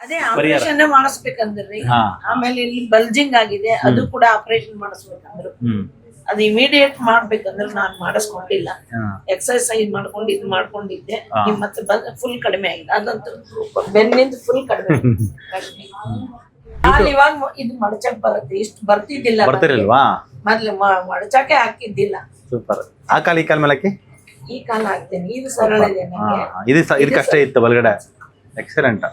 ಅದೇ ಆಪರೇಷನ್ ಮಾಡಿಸ್ಬೇಕಂದ್ರಿ. ಆಮೇಲೆ ಇಲ್ಲಿ ಬಲ್ಜಿಂಗ್ ಆಗಿದೆ, ಅದು ಕೂಡ ಆಪರೇಷನ್ ಮಾಡಿಸ್ಬೇಕಂದ್ರು. ಅದು ಇಮಿಡಿಯೇಟ್ ಮಾಡ್ಬೇಕಂದ್ರೆ ನಾನ್ ಮಾಡಿಸ್ಕೊಂಡಿಲ್ಲ. ಎಕ್ಸರ್ಸೈಸ್ ಮಾಡ್ಕೊಂಡು ಇದು ಮಾಡ್ಕೊಂಡಿದ್ದೆ. ಮತ್ತೆ ಫುಲ್ ಕಡಿಮೆ ಆಗಿದೆ. ಅದಂತೂ ಬೆನ್ನಿಂದ ಫುಲ್ ಕಡಿಮೆ. ಅಲ್ಲಿ ಇವಾಗ ಇದು ಮಡಚಕ್ ಬರುತ್ತೆ, ಇಷ್ಟು ಬರ್ತಿದ್ದಿಲ್ಲ. ಮೊದ್ಲು ಮಡಚಕ್ಕೆ ಹಾಕಿದ್ದಿಲ್ಲ. ಸೂಪರ್. ಆ ಕಾಲ ಈ ಕಾಲ ಮೇಲಕ್ಕೆ ಈ ಕಾಲ ಹಾಕ್ತೇನೆ. ಇದು ಸರಳ ಇದೆ ನಂಗೆ. ಇದು ಕಷ್ಟ ಇತ್ತು ಬಲಗಡೆ. ಎಕ್ಸಲೆಂಟ್.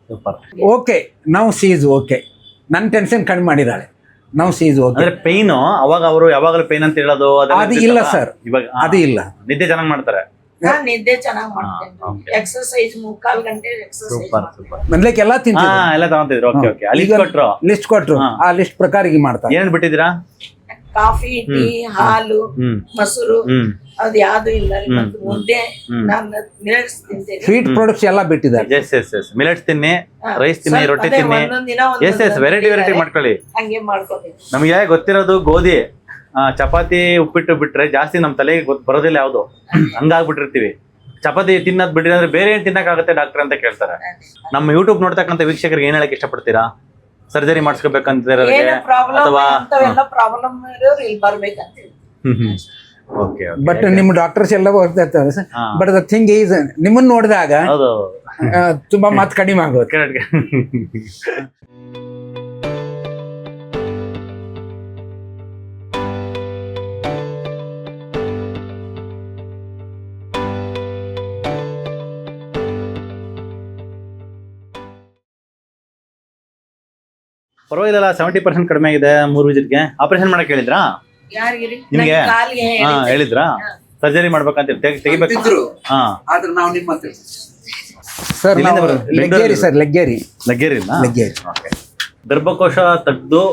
ಸೂಪರ್. ಓಕೆ, ನಾವು ಸೀಸ್ ಓಕೆ. ನನ್ನ ಟೆನ್ಷನ್ ಕಡಿಮೆ ಮಾಡಿದಾಳೆ. ನಾವು ಸೀಸ್ ಓಕೆ. ಅಂದ್ರೆ ಪೈನ್ ಅವಾಗ ಅವರು ಯಾವಾಗಲೂ ಪೈನ್ ಅಂತ ಹೇಳೋದು ಅದು ಇಲ್ಲ ಸರ್. ಇವಾಗ ಅದು ಇಲ್ಲ. ನಿದ್ದೆ ಚೆನ್ನಾಗಿ ಮಾಡ್ತಾರೆ. ನಾನ್ ನಿದ್ದೆ ಚೆನ್ನಾಗಿ ಮಾಡ್ತೇನೆ. ಎಕ್ಸರ್ಸೈಸ್ 3-4 ಗಂಟೆ ಎಕ್ಸರ್ಸೈಸ್. Super super. ಮೊದ್ಲಕ್ಕೆ ಎಲ್ಲ ತಿಂತಿದ್ರು. ಎಲ್ಲ ತಗೊಂತಿದ್ರು. Okay okay. ಲಿಸ್ಟ್ ಕೊಟ್ರು. ಆ ಲಿಸ್ಟ್ ಪ್ರಕಾರ ಈಗ ಮಾಡ್ತಾರೆ. ಏನ್ ಬಿಟ್ಟಿದ್ದೀರಾ? ಕಾಫಿ, ಟೀ, ಹಾಲು, ಮೊಸರು, ಅದು ಯಾವ್ದು ಇಲ್ಲ. ಮುದ್ದೆ, ನಾನು ಮಿಲೆಟ್ಸ್ ತಿಂತೇನೆ. ಸ್ವೀಟ್ ಪ್ರಾಡಕ್ಟ್ಸ್ ಎಲ್ಲ ಬಿಟ್ಟಿದ್ದಾರೆ. Yes yes yes. ಮಿಲೆಟ್ಸ್ ತಿನ್ನಿ, ರೈಸ್ ತಿನ್ನಿ, ರೊಟ್ಟಿ ತಿನ್ನಿ. S S. ವೆರೈಟಿ ಮಾಡ್ಕೊಳ್ಳಿ. ಹಂಗೆ ಮಾಡ್ಕೊತೀನಿ. ನಮ್ಗೆ ಗೊತ್ತಿರೋದು ಗೋಧಿ, ಚಪಾತಿ, ಉಪ್ಪಿಟ್ಟು ಬಿಟ್ರೆ ಜಾಸ್ತಿ ನಮ್ ತಲೆಗೆ ಬರೋದಿಲ್ಲ ಯಾವ್ದು. ಹಂಗಾಗ್ಬಿಟ್ಟಿರ್ತೀವಿ. ಚಪಾತಿ ತಿನ್ನೋದ್ ಬಿಟ್ರಿ ಅಂದ್ರೆ ಬೇರೆ ಏನ್ ತಿನ್ನಕ್ಕಾಗತ್ತೆ ಡಾಕ್ಟರ್ ಅಂತ ಕೇಳ್ತಾರೆ. ನಮ್ಮ ಯೂಟ್ಯೂಬ್ ನೋಡ್ತಕ್ಕಂಥ ವೀಕ್ಷಕರಿಗೆ ಏನ್ ಹೇಳಕ್ ಇಷ್ಟಪಡ್ತೀರಾ? ಸರ್ಜರಿ ಮಾಡಿಸ್ಕೋಬೇಕಂತ ಅಥವಾ ಪ್ರಾಬ್ಲಮ್ ಇರೋರು ಇಲ್ಲಿ ಬರ್ಬೇಕಂತ. ಓಕೆ. ಬಟ್ ನಿಮ್ ಡಾಕ್ಟರ್ಸ್ ಎಲ್ಲ ಹೋಗ್ತಾ ಇರ್ತಾರೆ sir. But the thing is ನಿಮ್ಮನ್ನ ನೋಡಿದಾಗ ತುಂಬಾ ಮಾತು ಕಡಿಮೆ ಆಗೋದು. ಪರವಾಗಿಲ್ಲ. 70% ಕಡಿಮೆ ಆಗಿದೆ 3 ವಿಸಿಟ್ಗೆ. ಆಪರೇಷನ್ ಮಾಡಕ್ ಹೇಳಿದ್ರಾ ನಿಮ್ಗೆ? ಹೇಳಿದ್ರಾ ಸರ್ಜರಿ ಮಾಡ್ಬೇಕಂತ ತೆಗಿಬೇಕು? ಸರ್ ಲೆಗ್ಗೇರಿ. ಗರ್ಭಕೋಶ ತೆಗೆದು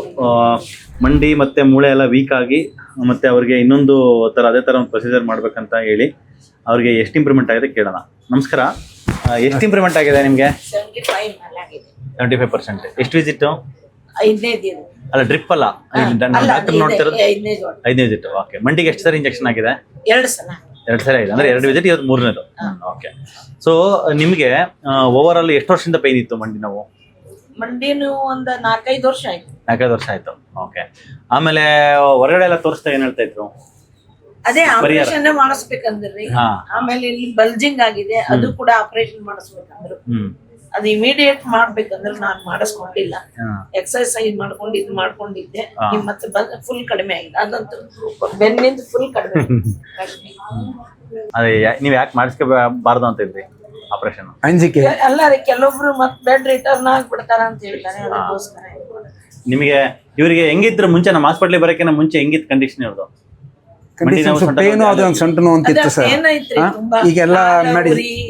ಮಂಡಿ ಮತ್ತೆ ಮೂಳೆ ಎಲ್ಲ ವೀಕ್ ಆಗಿ ಮತ್ತೆ ಅವ್ರಿಗೆ ಇನ್ನೊಂದು ಅದೇ ತರ ಒಂದು ಪ್ರೊಸೀಜರ್ ಮಾಡ್ಬೇಕಂತ ಹೇಳಿ ಅವ್ರಿಗೆ ಎಷ್ಟು ಇಂಪ್ರೂವ್ಮೆಂಟ್ ಆಗಿದೆ ಕೇಳೋಣ. ನಮಸ್ಕಾರ. ಎಷ್ಟು ಇಂಪ್ರೂವ್ಮೆಂಟ್ ಆಗಿದೆ ನಿಮ್ಗೆ? 75%. ಎಷ್ಟು ವಿಸಿಟ್? 5ನೇ ಅಲ್ಲ, ಡ್ರಿಪ್ ಅಲ್ಲ, ಡಾಕ್ಟರ್ ನೋಡ್ತಿರೋದು 5ನೇ ವಿಸಿಟ್. ಓಕೆ. ಮಂಡಿಗೆ ಎಷ್ಟು ಸರಿ ಇಂಜೆಕ್ಷನ್ ಆಗಿದೆ? 2 ಸಲ ಆಗಿದೆ. ಅಂದ್ರೆ 2 ವಿಸಿಟ್, ಇವತ್ತು 3ನೇದು. ಓಕೆ. ಸೊ ನಿಮ್ಗೆ ಓವರ್ ಆಲ್ ಎಷ್ಟು ವರ್ಷದಿಂದ ಪೈನ್ ಇತ್ತು ಮಂಡಿ ನೋವು? ಮಂಡಿನೂ ಒಂದು 4-5 ವರ್ಷ ಆಯ್ತು. 4-5 ವರ್ಷ ಆಯ್ತು. ಓಕೆ. ಆಮೇಲೆ ಹೊರಗಡೆ ಎಲ್ಲ ತೋರಿಸ್ತಾ ಏನ್ ಹೇಳ್ತಾ ಇದ್ರು? ಅದೇ ಆಪರೇಷನ್ ಮಾಡಿಸ್ಬೇಕಂದ್ರಿ. ಆಮೇಲೆ ಇಲ್ಲಿ ಬಲ್ಜಿಂಗ್ ಆಗಿದೆ, ಅದು ಕೂಡ ಆಪರೇಷನ್ ಮಾಡಿಸ್ಬೇಕಂದ್ರು. ಅದು ಇಮಿಡಿಯೇಟ್ ಮಾಡ್ಬೇಕಂದ್ರೆ ನಾನ್ ಮಾಡಿಸ್ಕೊಂಡಿಲ್ಲ. ಎಕ್ಸರ್ಸೈಸ್ ಮಾಡ್ಕೊಂಡು ಇದು ಮಾಡ್ಕೊಂಡಿದ್ದೆ. ಮತ್ತೆ ಫುಲ್ ಕಡಿಮೆ ಆಗಿದೆ. ಅದಂತೂ ಬೆನ್ನಿಂದ ಫುಲ್ ಕಡಿಮೆ. ಅದೇ ನೀವ್ ಯಾಕೆ ಮಾಡಿಸ್ಕೋಬಾರ್ದು ಅಂತ ಇದ್ರಿ ಆಪರೇಷನ್? ಅಂಜಿಕೆ ಅಲ್ಲ ರೀ, ಕೆಲವೊಬ್ರು ಮತ್ ಬೆಡ್ ರಿಟರ್ನ್ ಆಗ್ಬಿಡ್ತಾರ ಅಂತ ಹೇಳ್ತಾರೆ. ಅದಕ್ಕೋಸ್ಕರ ನಿಮಗೆ ಇವ್ರಿಗೆ ಹೆಂಗಿದ್ರು ಮುಂಚೆ ನಮ್ಮ ಹಾಸ್ಪಿಟ್ಲಿಗೆ ಬರೋಕಿನ ಮುಂಚೆ ಹೆಂಗಿತ್ತು ಕಂಡೀಷನ್ ಇವ್ರದ್ದು? ಪೇನು ಅದೊಂದು ಸೊಂಟ ನೋವು ಅಂತಿತ್ತು ಸರ್. ಈಗೆಲ್ಲ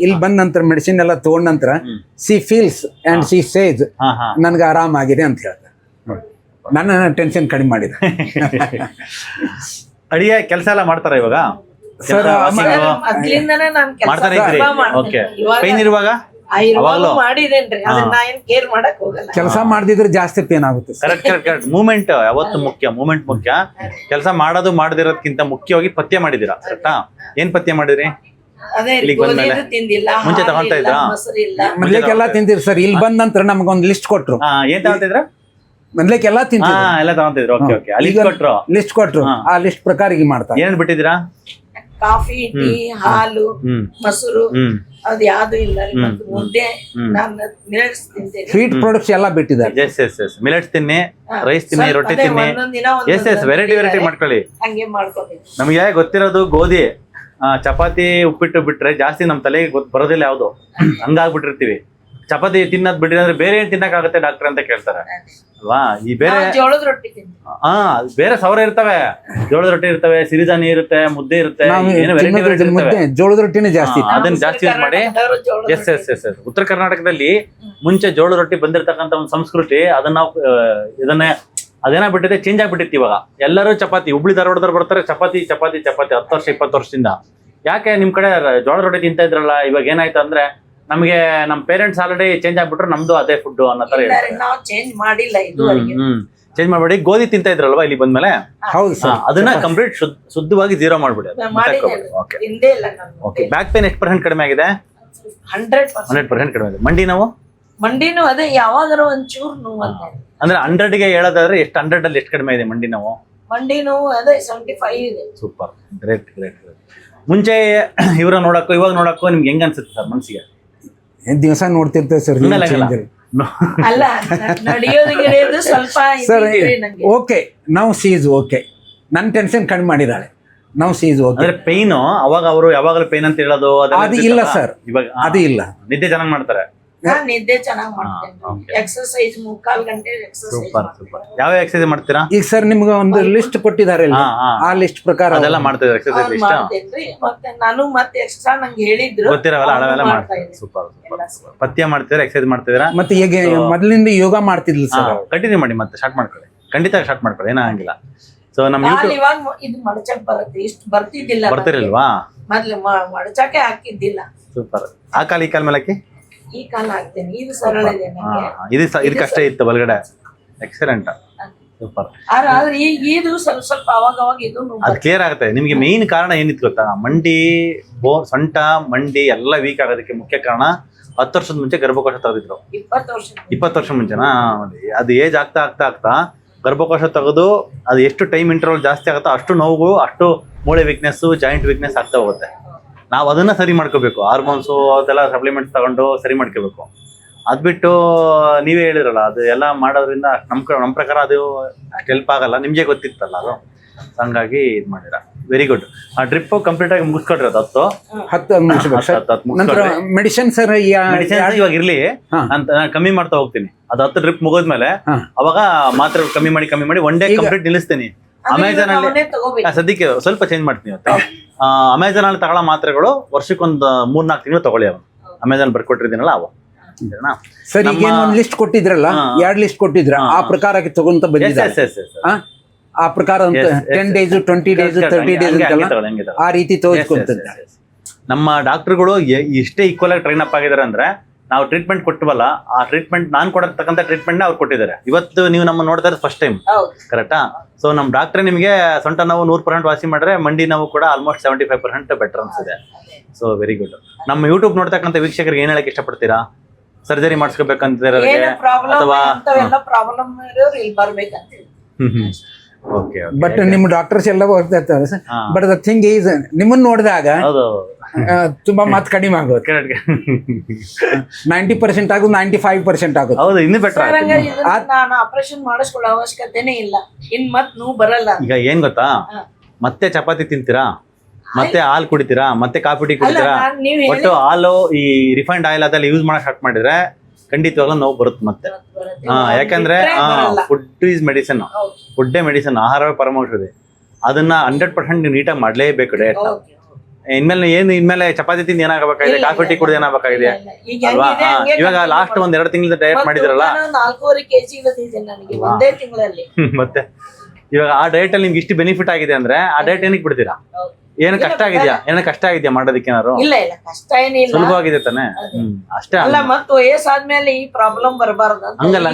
ಇಲ್ಲಿ ಬಂದ ನಂತರ ಮೆಡಿಸಿನ್ ಎಲ್ಲ ತಗೊಂಡ ನಂತರ ಸಿ ಫೀಲ್ಸ್ ಅಂಡ್ ಸಿ ಸೇಜ್ ನನ್ಗೆ ಆರಾಮಾಗಿದೆ ಅಂತ ಹೇಳ್ತಾರೆ. ನನ್ನ ಟೆನ್ಷನ್ ಕಡಿಮೆ ಮಾಡಿದೆ. ಅಡಿಗೆ ಕೆಲಸ ಎಲ್ಲ ಮಾಡ್ತಾರ ಇವಾಗ ಸರ್? ಮೊದ್ಲಿಂದನೇ ನಾನ್ ಮಾಡ್ತಾನೆ ಇದ್ರಿ? ಓಕೆ. ಪೇನ್ ಇರುವಾಗ ಮಾಡಿದೇನ್ರಿ, ಅದನ್ನ ಏನ್ ಕೇರ್ ಮಾಡಕ್ ಹೋಗಲ್ಲ. ಕೆಲಸ ಮಾಡದಿದ್ರೆ ಜಾಸ್ತಿ ಪೇನ್ ಆಗುತ್ತೆ. ಕರೆಕ್ಟ್. ಮೂವ್ಮೆಂಟ್ ಯಾವತ್ತು ಮುಖ್ಯ. ಮೂವ್ಮೆಂಟ್ ಮುಖ್ಯ. ಕೆಲಸ ಮಾಡೋದು ಮಾಡದಿರೋದಕ್ಕಿಂತ ಮುಖ್ಯವಾಗಿ ಪಥ್ಯ ಮಾಡಿದೀರಾ. ಕರೆಕ್ಟಾ? ಏನ್ ಪಥ್ಯ ಮಾಡಿದ್ರಿ? ಮುಂಚೆ ತಗೊಂತಾ ಇದ್ರಾ? ಮೊದ್ಲೇಕೆಲ್ಲ ತಿಂತೀರಿ ಸರ್. ಇಲ್ಲಿ ಬಂದ ನಂತರ ನಮ್ಗೊಂದು ಲಿಸ್ಟ್ ಕೊಟ್ರು. ಏನ್ ತಗೊಂತಿದ್ರ? ಮೊದ್ಲೇಕೆಲ್ಲ ತಿಂತೀವಿ. ಎಲ್ಲ ತಗೊಂತಿದ್ರು. Okay okay. ಲಿಸ್ಟ್ ಕೊಟ್ರು. ಆ ಲಿಸ್ಟ್ ಪ್ರಕಾರ ಈಗ ಮಾಡ್ತಾರೆ. ಏನ್ ಬಿಟ್ಟಿದ್ದೀರಾ? ಕಾಫಿ, ಟೀ, ಹಾಲು, ಮೊಸರು, ಅದು ಯಾವ್ದು ಇಲ್ಲ. ಮುದ್ದೆ, ನಾನು ಮಿಲೆಟ್ಸ್ ತಿಂತೇನೆ. ಸ್ವೀಟ್ ಪ್ರಾಡಕ್ಟ್ಸ್ ಎಲ್ಲ ಬಿಟ್ಟಿದ್ದಾರೆ. Yes yes yes. ಮಿಲೆಟ್ಸ್ ತಿನ್ನಿ, ರೈಸ್ ತಿನ್ನಿ, ರೊಟ್ಟಿ ತಿನ್ನಿ. S S. ವೆರೈಟಿ ಮಾಡ್ಕೊಳ್ಳಿ. ಹಂಗೆ ಮಾಡ್ಕೊತೀನಿ. ನಮ್ಗೆ ಗೊತ್ತಿರೋದು ಗೋಧಿ, ಚಪಾತಿ, ಉಪ್ಪಿಟ್ಟು ಬಿಟ್ರೆ ಜಾಸ್ತಿ ನಮ್ ತಲೆಗೆ ಬರೋದಿಲ್ಲ ಯಾವ್ದು. ಹಂಗಾಗ್ಬಿಟ್ಟಿರ್ತೀವಿ. ಚಪಾತಿ ತಿನ್ನೋದ್ ಬಿಟ್ರಿ ಅಂದ್ರೆ ಬೇರೆ ಏನ್ ತಿನ್ನಕ್ಕಾಗತ್ತೆ ಡಾಕ್ಟರ್ ಅಂತ ಕೇಳ್ತಾರೆ ಅಲ್ವಾ? ಈ ಬೇರೆ ಜೋಳದ ರೊಟ್ಟಿ ಬೇರೆ ಸವರ ಇರ್ತವೆ, ಜೋಳದ ರೊಟ್ಟಿ ಇರ್ತವೆ, ಸಿರಿಧಾನಿ ಇರುತ್ತೆ, ಮುದ್ದೆ ಇರುತ್ತೆ, ಜೋಳದ ರೊಟ್ಟಿನೇ ಜಾಸ್ತಿ. ಅದನ್ನ ಜಾಸ್ತಿ ಯೂಸ್ ಮಾಡಿ. Yes yes yes yes. ಉತ್ತರ ಕರ್ನಾಟಕದಲ್ಲಿ ಮುಂಚೆ ಜೋಳದ ರೊಟ್ಟಿ ಬಂದಿರತಕ್ಕಂತ ಒಂದು ಸಂಸ್ಕೃತಿ, ಅದೇನಾಗ್ಬಿಟ್ಟಿದೆ, ಚೇಂಜ್ ಆಗ್ಬಿಟ್ಟಿತ್ತು. ಇವಾಗ ಎಲ್ಲರೂ ಚಪಾತಿ. ಹುಬ್ಳಿ ಧಾರವಾಡದವ್ರು ಬರ್ತಾರೆ, ಚಪಾತಿ 10 ವರ್ಷ 20 ವರ್ಷದಿಂದ. ಯಾಕೆ ನಿಮ್ ಕಡೆ ಜೋಳದ ರೊಟ್ಟಿ ತಿಂತಾ ಇದ್ರಲ್ಲ, ಇವಾಗ ಏನಾಯ್ತು ಅಂದ್ರೆ ನಮ್ಗೆ ನಮ್ ಪೇರೆಂಟ್ಸ್ ಆಲ್ರೆಡಿ ಚೇಂಜ್ ಆಗ್ಬಿಟ್ರು, ನಮ್ದು ಅದೇ ಫುಡ್ ಅನ್ನೋ ತರ ಚೇಂಜ್ ಮಾಡಿಲ್ಲ. ಚೇಂಜ್ ಮಾಡ್ಬೇಡಿ. ಗೋಧಿ ತಿಂತಾ ಇದ್ರಲ್ವಾ ಇಲ್ಲಿ ಬಂದ್ಮೇಲೆ? ಹೌದು ಸರ್. ಅದನ್ನ ಕಂಪ್ಲೀಟ್ ಶುದ್ಧವಾಗಿ 0 ಮಾಡ್ಬಿಡಿ. ಓಕೆ. ಬ್ಯಾಕ್ ಪೇನ್ ಎಷ್ಟು % ಕಡಿಮೆ ಆಗಿದೆ? 100% ಕಡಿಮೆ ಆಗಿದೆ. ಮಂಡಿ ನಾವು ಮಂಡಿನೂ ಅದೇ ಯಾವಾಗಾರ ಒಂಚೂರು ನೋವು ಅಂತ. ಅಂದ್ರೆ 100ಗೆ ಹೇಳೋದಾದ್ರೆ ಎಷ್ಟು 100 ಅಲ್ಲಿ ಎಷ್ಟು ಕಡಿಮೆ ಇದೆ ಮಂಡಿ ನೋವು? ಮಂಡಿ ನೋವು ಅದೇ 75 ಇದೆ. Super, great great. ಮುಂಚೆ ಇವ್ರ ನೋಡಕ್ಕೋ ಇವಾಗ ನೋಡಕ್ಕೋ ನಿಮ್ಗೆ ಹೆಂಗ್ ಅನ್ಸುತ್ತೆ ಸರ್ ಮನ್ಸಿಗೆ? ದಿವಸ ನೋಡ್ತಿರ್ತೇವೆ ಸರ್. ಅಲ್ಲ ನಡೆಯೋದು ಸ್ವಲ್ಪ ಸರ್ ಓಕೆ, ನಾವು ಸೀಸ್ ಓಕೆ, ನನ್ನ ಟೆನ್ಷನ್ ಕಡಿಮೆ ಮಾಡಿದಾಳೆ. ನಾವು ಸೀಸ್ ಓಕೆ. ಅಂದ್ರೆ ಪೈನ್ ಅವಾಗ ಅವರು ಯಾವಾಗಲೂ ಪೈನ್ ಅಂತ ಹೇಳೋದು ಅದು ಇಲ್ಲ ಸರ್, ಇವಾಗ ಅದು ಇಲ್ಲ. ನಿದ್ದೆ ಚೆನ್ನಾಗಿ ಮಾಡ್ತಾರೆ? ನಾನ್ ನಿದ್ದೆ ಚೆನ್ನಾಗಿ ಮಾಡ್ತೇನೆ. ಎಕ್ಸರ್ಸೈಸ್ 3/4 ಗಂಟೆ ಎಕ್ಸರ್ಸೈಸ್. Super super. ಯಾವ ಎಕ್ಸರ್ಸೈಸ್ ಮಾಡ್ತೀರಾ? ಈಗ ಸರ್ ನಿಮ್ಗೆ ಒಂದು ಲಿಸ್ಟ್ ಕೊಟ್ಟಿದ್ದಾರೆ, ಆ ಲಿಸ್ಟ್ ಪ್ರಕಾರ ಅದೆಲ್ಲ ಮಾಡ್ತಿದ್ದಾರೆ ಎಕ್ಸರ್ಸೈಸ್ ಲಿಸ್ಟ್? ಮಾಡ್ತೇನ್ರಿ. ಮತ್ತೆ ಎಕ್ಸ್ಟ್ರಾ ನಂಗೆ ಹೇಳಿದ್ರು ಗೊತ್ತಿರವಲ್ಲ ಅವೆಲ್ಲ ಮಾಡ್ತಾರೆ. Super super. ಪಥ್ಯ ಮಾಡ್ತೀರಾ, ಎಕ್ಸರ್ಸೈಸ್ ಮಾಡ್ತಿದ್ದೀರಾ? ಮತ್ತೆ ಈಗ ಮೊದಲಿಂದ ಯೋಗ ಮಾಡ್ತಿದ್ಲು ಸರ್. ಕಂಟಿನ್ಯೂ ಮಾಡಿ, ಮತ್ತೆ ಸ್ಟಾರ್ಟ್ ಮಾಡ್ಕೊಳ್ಳಿ, ಖಂಡಿತ ಸ್ಟಾರ್ಟ್ ಮಾಡ್ಕೊಳ್ಳಿ, ಏನಾಗಿಲ್ಲ. ಸೊ ನಮ್ಮ ಇವಾಗ ಇದು ಮಡಚಕ್ ಬರುತ್ತೆ, ಇಷ್ಟು ಬರ್ತಿದ್ದಿಲ್ಲ. ಬರ್ತಿರಲ್ವಾ? ಮೊದ್ಲು ಮಡಚಕ್ಕೆ ಹಾಕಿದ್ದಿಲ್ಲ. ಸೂಪರ್. ಆ ಕಾಲ ಈ ಕಾಲ ಮೇಲಕ್ಕೆ ಈ ಕಾಲ ಹಾಕ್ತೇನೆ. ಇದು ಸರಳ ಇದೆ ನಂಗೆ. ಇದು ಕಷ್ಟ ಇತ್ತು ಬಲಗಡೆ. Excellent, super. ಆದ್ರೆ ಈಗ ಇದು ಸ್ವಲ್ಪ ಅವಾಗ ಇದು ಅದು ಕ್ಲಿಯರ್ ಆಗುತ್ತೆ. ನಿಮ್ಗೆ ಮೇನ್ ಕಾರಣ ಏನಿತ್ತು ಗೊತ್ತಾ? ಮಂಡಿ, ಸೊಂಟ, ಮಂಡಿ ಎಲ್ಲ ವೀಕ್ ಆಗೋದಕ್ಕೆ ಮುಖ್ಯ ಕಾರಣ 10 ವರ್ಷದ ಮುಂಚೆ ಗರ್ಭಕೋಶ ತೆಗೆದಿದ್ರು. 20 ವರ್ಷ ಮುಂಚೆನಾ? ಅದು ಏಜ್ ಆಗ್ತಾ ಆಗ್ತಾ ಆಗ್ತಾ ಗರ್ಭಕೋಶ ತೆಗೆದು ಅದು ಎಷ್ಟು ಟೈಮ್ ಇಂಟರ್ವಲ್ ಜಾಸ್ತಿ ಆಗುತ್ತೋ ಅಷ್ಟು ನೋವು, ಅಷ್ಟು ಮೂಳೆ ವೀಕ್ನೆಸ್, ಜಾಯಿಂಟ್ ವೀಕ್ನೆಸ್ ಆಗ್ತಾ ಹೋಗುತ್ತೆ. ನಾವು ಅದನ್ನ ಸರಿ ಮಾಡ್ಕೋಬೇಕು. ಹಾರ್ಮೋನ್ಸು ಅದೆಲ್ಲ ಸಪ್ಲಿಮೆಂಟ್ಸ್ ತಗೊಂಡು ಸರಿ ಮಾಡ್ಕೋಬೇಕು. ಅದ್ ಬಿಟ್ಟು ನೀವೇ ಹೇಳಿದ್ರಲ್ಲ, ಅದು ಎಲ್ಲ ಮಾಡೋದ್ರಿಂದ ನಮ್ಮ ಪ್ರಕಾರ ಅದು ಅಷ್ಟು ಹೆಲ್ಪ್ ಆಗಲ್ಲ. ನಿಮ್ಗೆ ಗೊತ್ತಿತ್ತಲ್ಲ ಅದು, ಹಂಗಾಗಿ ಇದು ಮಾಡಿರ. Very good. ಆ ಡ್ರಿಪ್ ಕಂಪ್ಲೀಟ್ ಆಗಿ ಮುಗಿಸ್ಕೊಟ್ರಿ? ಅದು 10 ನಂತರ ಮೆಡಿಸಿನ್ ಸರ್ ಇವಾಗ ಇರ್ಲಿ ಅಂತ ನಾನು ಕಮ್ಮಿ ಮಾಡ್ತಾ ಹೋಗ್ತೀನಿ. ಅದು 10 ಡ್ರಿಪ್ ಮುಗಿದ್ಮೇಲೆ ಅವಾಗ ಮಾತ್ರ ಕಮ್ಮಿ ಮಾಡಿ ಒನ್ ಡೇ ಕಂಪ್ಲೀಟ್ ನಿಲ್ಲಿಸ್ತೀನಿ. ಅಮೆಝಾನ್ ಅಲ್ಲಿ ಸದ್ಯಕ್ಕೆ ಸ್ವಲ್ಪ ಚೇಂಜ್ ಮಾಡ್ತೀನಿ. ಇವತ್ತು ಅಮೆಝಾನ್ ಅಲ್ಲಿ ತಗೊಳ್ಳೋ ಮಾತ್ರೆಗಳು ವರ್ಷಕ್ಕೊಂದು 3-4 ತಿಂಗಳು ತಗೊಳ್ಳಿ. ಅವ ಅಮೆಝಾನ್ ಬರ್ಕೊಟ್ಟಿದ್ದೀನಲ್ಲ ಅವ. ಸರ್ ಈಗ ಒಂದು ಲಿಸ್ಟ್ ಕೊಟ್ಟಿದ್ರಲ್ಲ, 2 ಲಿಸ್ಟ್ ಕೊಟ್ಟಿದ್ರ, ಆ ಪ್ರಕಾರ ತಗೊಂತ ಬಂದಿದ್ದಾರೆ. ಆ ಪ್ರಕಾರ 10 ಡೇಸ್, 20 ಡೇಸ್, 30 ಡೇಸ್ ಆ ರೀತಿ ತೋರಿಸ್ಕೊಂತಾರೆ. ನಮ್ಮ ಡಾಕ್ಟರ್ಗಳು ಇಷ್ಟೇ ಈಕ್ವಲ್ ಆಗಿ ಟ್ರೈನ್ ಅಪ್ ಆಗಿದ್ದಾರೆ ಅಂದ್ರೆ, ನಾವು ಟ್ರೀಟ್ಮೆಂಟ್ ಕೊಟ್ಟವಲ್ಲ, ಆ ಟ್ರೀಟ್ಮೆಂಟ್ ನಾನು ಕೊಡತಕ್ಕಂಥ ಟ್ರೀಟ್ಮೆಂಟ್ ಅವ್ರು ಕೊಟ್ಟಿದ್ದಾರೆ. ಇವತ್ತು ನೀವು ನಮ್ಮ ನೋಡ್ತಾ ಇರೋದು ಫಸ್ಟ್ ಟೈಮ್, ಕರೆಕ್ಟಾ? ಸೊ ನಮ್ಮ ಡಾಕ್ಟ್ರೆ ನಿಮಗೆ ಸೊಂಟ ನೋವು 100% ವಾಸಿ ಮಾಡ್ರೆ, ಮಂಡಿ ನೋವು ಕೂಡ ಆಲ್ಮೋಸ್ಟ್ 75% ಬೆಟರ್ ಅನ್ಸಿದೆ. So very good. ನಮ್ಮ ಯೂಟ್ಯೂಬ್ ನೋಡ್ತಕ್ಕಂಥ ವೀಕ್ಷಕರಿಗೆ ಏನ್ ಹೇಳಕ್ ಇಷ್ಟಪಡ್ತೀರಾ? ಸರ್ಜರಿ ಮಾಡಿಸ್ಕೋಬೇಕಂತಿರೋರಿಗೆ ಅಥವಾ ಬಟ್ ನಿಮ್ಮ ಡಾಕ್ಟರ್ಸ್ ಎಲ್ಲ ಬರ್ತಾ ಇರ್ತಾರೆ sir. But the thing is, ನಿಮ್ಮನ್ನ ನೋಡಿದಾಗ ತುಂಬಾ ಮಾತು ಕಡಿಮೆ ಆಗುತ್ತೆ. 90% ಆಗೋದು 95% ಆಗುತ್ತೆ. ಹೌದು, ಇನ್ನೂ ಬೆಟರ್. ನಾನು ಆಪರೇಷನ್ ಮಾಡಿಸ್ಕೊಳ್ಳೋ ಅವಶ್ಯಕತೆನೇ ಇಲ್ಲ. ಇನ್ ಮತ್ ನೋವು ಬರಲ್ಲ. ಈಗ ಏನ್ ಗೊತ್ತಾ, ಮತ್ತೆ ಚಪಾತಿ ತಿಂತೀರಾ, ಮತ್ತೆ ಹಾಲು ಕುಡಿತೀರಾ, ಮತ್ತೆ ಕಾಫಿ ಟೀ ಕುಡಿತೀರಾ, ಒಟ್ಟು ಹಾಲು ಈ ರಿಫೈಂಡ್ ಆಯಿಲ್ ಅದೆಲ್ಲ ಯೂಸ್ ಮಾಡಕ್ ಸ್ಟಾರ್ಟ್ ಮಾಡಿದ್ರೆ ಖಂಡಿತವಾಗ್ಲೂ ನೋವು ಬರುತ್ತೆ ಮತ್ತೆ. ಯಾಕಂದ್ರೆ ಫುಡ್ ಈಸ್ ಮೆಡಿಸಿನ್. ಫುಡ್ಡೇ ಮೆಡಿಸಿನ್, ಆಹಾರವೇ ಪರಮೌಷಧಿ. ಅದನ್ನ 100% ನೀವು ನೀಟಾಗಿ ಮಾಡ್ಲೇಬೇಕು ಡಯಟ್. ಇನ್ಮೇಲೆ ಚಪಾತಿ ತಿಂದು ಏನಾಗಬೇಕಾಗಿದೆ, ಕಾಫಿ ಟೀ ಕುಡಿದು ಏನಾಗಬೇಕಾಗಿದೆ ಅಲ್ವಾ? ಇವಾಗ ಲಾಸ್ಟ್ 1-2 ತಿಂಗಳ ಡಯಟ್ ಮಾಡಿದ್ರಲ್ಲ, 4.5 kg ಇವತ್ತಿದೆ ನನಗೆ ಒಂದೇ ತಿಂಗಳಲ್ಲಿ. ಮತ್ತೆ ಇವಾಗ ಆ ಡಯಟ್ ಅಲ್ಲಿ ನಿಮ್ಗೆ ಇಷ್ಟು ಬೆನಿಫಿಟ್ ಆಗಿದೆ ಅಂದ್ರೆ, ಆ ಡಯಟ್ ಏನಕ್ಕೆ ಬಿಡ್ತೀರಾ? ಏನು ಕಷ್ಟ ಆಗಿದ್ಯಾ ಮಾಡೋದಕ್ಕೆ? ಏನಾರು ಇಲ್ಲ ಕಷ್ಟ ಏನಿಲ್ಲ, ಸುಲಭವಾಗಿದೆ ತಾನೆ. ಅಷ್ಟೇ ಅಲ್ಲ, ಮತ್ತೆ ವಯಸ್ಸಾದ್ಮೇಲೆ ಈ ಪ್ರಾಬ್ಲಮ್ ಬರಬಾರ್ದು. ಹಂಗಲ್ಲ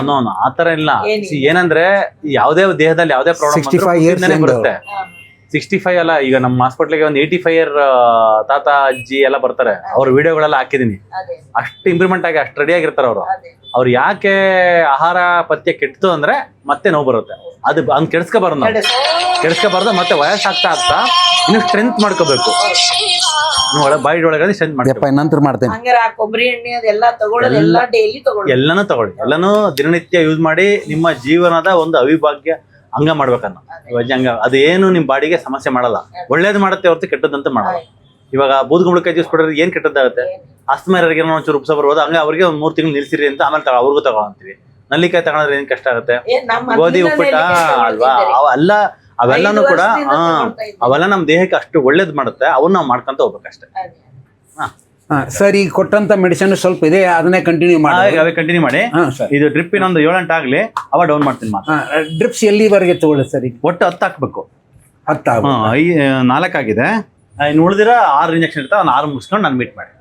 ನೋ ಆತರ ಇಲ್ಲ. ಏನಂದ್ರೆ ಯಾವುದೇ ದೇಹದಲ್ಲಿ ಯಾವುದೇ ಪ್ರಾಬ್ಲಮ್ ಬರುತ್ತೆ. 65 ಅಲ್ಲ, ಈಗ ನಮ್ಮ ಹಾಸ್ಪಿಟ್ಲಿಗೆ ಒಂದು 85 ಇಯರ್ ತಾತ ಅಜ್ಜಿ ಎಲ್ಲ ಬರ್ತಾರೆ. ಅವ್ರ ವಿಡಿಯೋಗಳೆಲ್ಲ ಹಾಕಿದೀನಿ. ಅಷ್ಟು ಇಂಪ್ರೂವ್ಮೆಂಟ್ ಆಗಿ ಅಷ್ಟು ರೆಡಿ ಆಗಿರ್ತಾರೆ ಅವರು. ಅವ್ರು ಯಾಕೆ ಆಹಾರ ಪಥ್ಯ ಕೆಟ್ಟು ಅಂದ್ರೆ ಮತ್ತೆ ನೋವು ಬರುತ್ತೆ. ಅದು ಹಂಗ್ ಕೆಡ್ಸ್ಕೋಬಾರ್ದು. ಮತ್ತೆ ವಯಸ್ಸಾಗ್ತಾ ಆಗ್ತಾ ಇನ್ನು ಸ್ಟ್ರೆಂತ್ ಮಾಡ್ಕೋಬೇಕು. ಬಾಡಿ ಒಳಗಡೆ ಸ್ಟ್ರೆಂತ್ ಮಾಡ್ಬೇಕು. ನಂತರ ಮಾಡ್ತೇನೆ. ಕೊಬ್ಬರಿ ಎಣ್ಣೆ ಅದೆಲ್ಲ ತಗೊಳ್ಳೋದು, ಎಲ್ಲ ಡೈಲಿ ತಗೊಳ್ಳೋದು, ಎಲ್ಲಾನು ತಗೊಳ್ಳಿ. ಎಲ್ಲಾನು ದಿನನಿತ್ಯ ಯೂಸ್ ಮಾಡಿ ನಿಮ್ಮ ಜೀವನದ ಒಂದು ಅವಿಭಾಗ್ಯ ಅಂಗ ಮಾಡ್ಬೇಕನ್ನ. ಅದೇನು ನಿಮ್ ಬಾಡಿಗೆ ಸಮಸ್ಯೆ ಮಾಡಲ್ಲ, ಒಳ್ಳೇದು ಮಾಡುತ್ತೆ ಹೊರತು ಕೆಟ್ಟದಂತ ಮಾಡಲ್ಲ. ಇವಾಗ ಬೂದ್ಗುಂಬಳಕಾಯಿ ಜ್ಯೂಸ್ ಕೊಡೋದು ಏನ್ ಕೆಟ್ಟದ್ದಾಗುತ್ತೆ? ಅಸ್ತಮಾರಿಗೆ ಒಂಚೂರು ಉಪ್ಸ ಬರ್ಬೋದು, ಹಂಗೆ ಅವ್ರಿಗೆ 3 ತಿಂಗಳು ನಿಲ್ಸಿರಿ ಅಂತ ಆಮೇಲೆ ಅವ್ರಿಗೂ ತಗೊಂತೀವಿ. ನಲ್ಲಿಕಾಯಿ ತಗೊಂಡ್ರೆ ಏನ್ ಕಷ್ಟ ಆಗುತ್ತೆ? ಗೋಧಿ ಉಪ್ಪಿಟ್ಟ ಅಲ್ವಾ? ಅವೆಲ್ಲಾನು ಕೂಡ ಅವೆಲ್ಲ ನಮ್ ದೇಹಕ್ಕೆ ಅಷ್ಟು ಒಳ್ಳೇದ್ ಮಾಡುತ್ತೆ. ಅವನ್ನ ನಾವು ಮಾಡ್ಕೊಂತ ಹೋಗ್ಬೇಕಷ್ಟೇ. ಸರ್, ಈಗ ಕೊಟ್ಟಂತ ಮೆಡಿಸಿನ್ ಸ್ವಲ್ಪ ಇದೆ, ಅದನ್ನೇ ಕಂಟಿನ್ಯೂ ಮಾಡಿ. ಇದು ಡ್ರಿಪ್ ಇನ್ನೊಂದು 7-8 ಆಗ್ಲಿ, ಅವ ಡೌನ್ ಮಾಡ್ತೀನಿ. ಡ್ರಿಪ್ಸ್ ಎಲ್ಲಿವರೆಗೆ ತಗೊಳ್ಳಿ ಸರ್? ಈಗ ಒಟ್ಟು 10 ಹಾಕ್ಬೇಕು. 10 4 ಆಗಿದೆ. ಇನ್ನು ಉಳಿದಿರ 6 ಇಂಜೆಕ್ಷನ್ ಇರ್ತಾವ. 6 ಮುಗಿಸ್ಕೊಂಡು ನಾನು ಮೀಟ್ ಮಾಡಿ.